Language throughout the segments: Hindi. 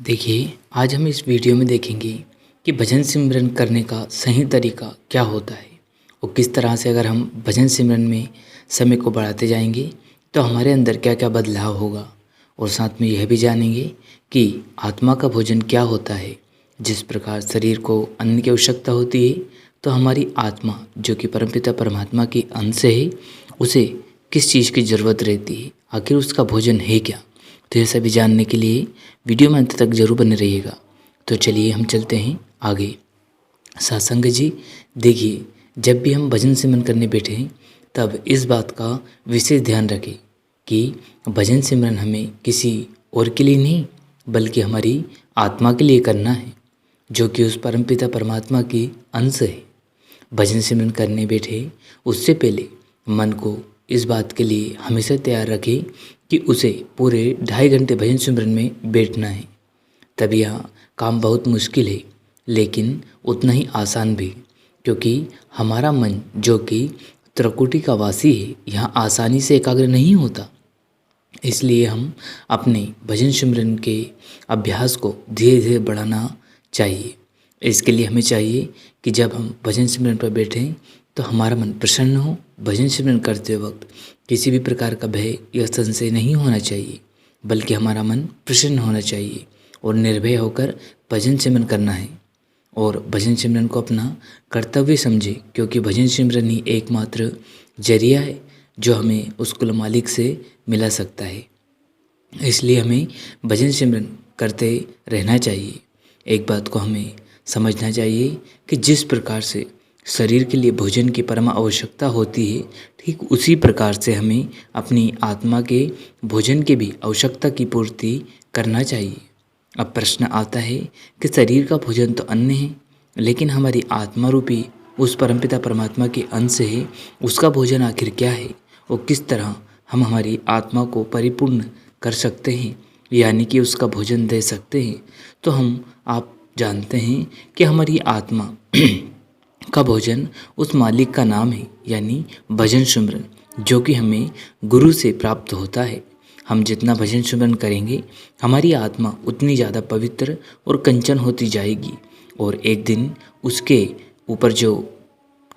देखिए, आज हम इस वीडियो में देखेंगे कि भजन सिमरन करने का सही तरीका क्या होता है और किस तरह से अगर हम भजन सिमरन में समय को बढ़ाते जाएंगे तो हमारे अंदर क्या क्या बदलाव होगा। और साथ में यह भी जानेंगे कि आत्मा का भोजन क्या होता है। जिस प्रकार शरीर को अन्न की आवश्यकता होती है तो हमारी आत्मा जो कि परमपिता परमात्मा की अंश है, उसे किस चीज़ की ज़रूरत रहती है, आखिर उसका भोजन है क्या। तो ये सभी जानने के लिए वीडियो में अंत तक जरूर बने रहिएगा। तो चलिए हम चलते हैं आगे। सत्संग जी, देखिए, जब भी हम भजन सिमरन करने बैठे हैं तब इस बात का विशेष ध्यान रखें कि भजन सिमरन हमें किसी और के लिए नहीं बल्कि हमारी आत्मा के लिए करना है, जो कि उस परमपिता परमात्मा की अंश है। भजन सिमरन करने बैठे उससे पहले मन को इस बात के लिए हमेशा तैयार रखें कि उसे पूरे 2.5 घंटे भजन सिमरन में बैठना है। तब यह काम बहुत मुश्किल है लेकिन उतना ही आसान भी, क्योंकि हमारा मन जो कि त्रिकुटी का वासी है यहाँ आसानी से एकाग्र नहीं होता। इसलिए हम अपने भजन सिमरन के अभ्यास को धीरे धीरे बढ़ाना चाहिए। इसके लिए हमें चाहिए कि जब हम भजन सिमरन पर बैठें तो हमारा मन प्रसन्न हो। भजन सिमरन करते वक्त किसी भी प्रकार का भय या संशय नहीं होना चाहिए, बल्कि हमारा मन प्रसन्न होना चाहिए और निर्भय होकर भजन सिमरन करना है। और भजन सिमरन को अपना कर्तव्य समझे, क्योंकि भजन सिमरन ही एकमात्र जरिया है जो हमें उस कुल मालिक से मिला सकता है। इसलिए हमें भजन सिमरन करते रहना चाहिए। एक बात को हमें समझना चाहिए कि जिस प्रकार से शरीर के लिए भोजन की परम आवश्यकता होती है, ठीक उसी प्रकार से हमें अपनी आत्मा के भोजन की भी आवश्यकता की पूर्ति करना चाहिए। अब प्रश्न आता है कि शरीर का भोजन तो अन्न है, लेकिन हमारी आत्मा रूपी उस परमपिता परमात्मा के अंश है, उसका भोजन आखिर क्या है और किस तरह हम हमारी आत्मा को परिपूर्ण कर सकते हैं, यानी कि उसका भोजन दे सकते हैं। तो आप जानते हैं कि हमारी आत्मा का भोजन उस मालिक का नाम है, यानी भजन सिमरन, जो कि हमें गुरु से प्राप्त होता है। हम जितना भजन सिमरन करेंगे हमारी आत्मा उतनी ज़्यादा पवित्र और कंचन होती जाएगी, और एक दिन उसके ऊपर जो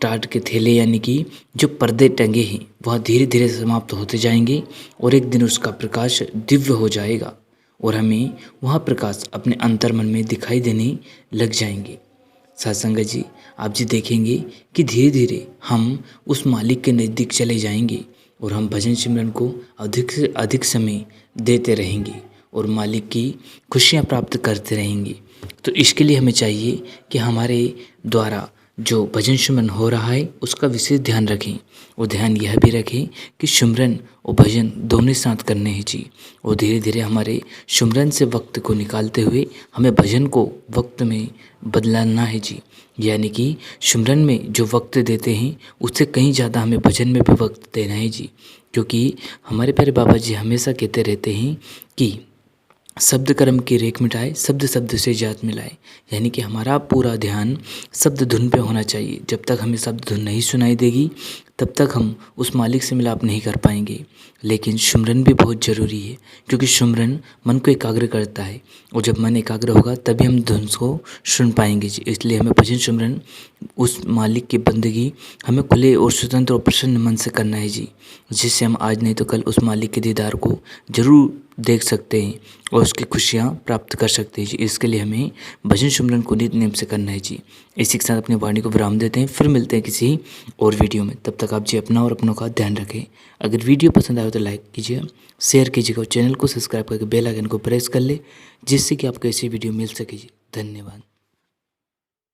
टाट के थैले यानी कि जो पर्दे टंगे हैं वह धीरे धीरे समाप्त होते जाएंगे और एक दिन उसका प्रकाश दिव्य हो जाएगा और हमें वह प्रकाश अपने अंतर्मन में दिखाई देने लग जाएंगे। सत्संग जी, आप जी देखेंगे कि धीरे धीरे हम उस मालिक के नज़दीक चले जाएंगे और हम भजन सिमरन को अधिक से अधिक समय देते रहेंगे और मालिक की खुशियाँ प्राप्त करते रहेंगे। तो इसके लिए हमें चाहिए कि हमारे द्वारा जो भजन सिमरन हो रहा है उसका विशेष ध्यान रखें, और ध्यान यह भी रखें कि सिमरन और भजन दोनों साथ करने हैं जी। और धीरे धीरे हमारे सिमरन से वक्त को निकालते हुए हमें भजन को वक्त में बदलाना है जी, यानी कि सिमरन में जो वक्त देते हैं उससे कहीं ज़्यादा हमें भजन में भी वक्त देना है जी। क्योंकि हमारे प्यारे बाबा जी हमेशा कहते रहते हैं कि शब्द कर्म की रेख मिटाए, शब्द शब्द से जात मिलाए, यानी कि हमारा पूरा ध्यान शब्द धुन पे होना चाहिए। जब तक हमें शब्द धुन नहीं सुनाई देगी तब तक हम उस मालिक से मिलाप नहीं कर पाएंगे। लेकिन सिमरन भी बहुत ज़रूरी है, क्योंकि सिमरन मन को एकाग्र करता है और जब मन एकाग्र होगा तभी हम धुन को सुन पाएंगे जी। इसलिए हमें भजन सिमरन उस मालिक की बंदगी हमें खुले और स्वतंत्र और प्रसन्न मन से करना है जी, जिससे हम आज नहीं तो कल उस मालिक के दीदार को जरूर देख सकते हैं और उसकी खुशियाँ प्राप्त कर सकते हैं जी। इसके लिए हमें भजन सिमरन को नित्य नियम से करना है जी। इसी के साथ अपनी वाणी को विराम देते हैं, फिर मिलते हैं किसी और वीडियो में। तब तक आप जी अपना और अपनों का ध्यान रखें। अगर वीडियो पसंद आए तो लाइक कीजिए, शेयर कीजिएगा और चैनल को सब्सक्राइब करके बेल आइकन को प्रेस कर ले, जिससे कि आपको ऐसी वीडियो मिल सके जी। धन्यवाद।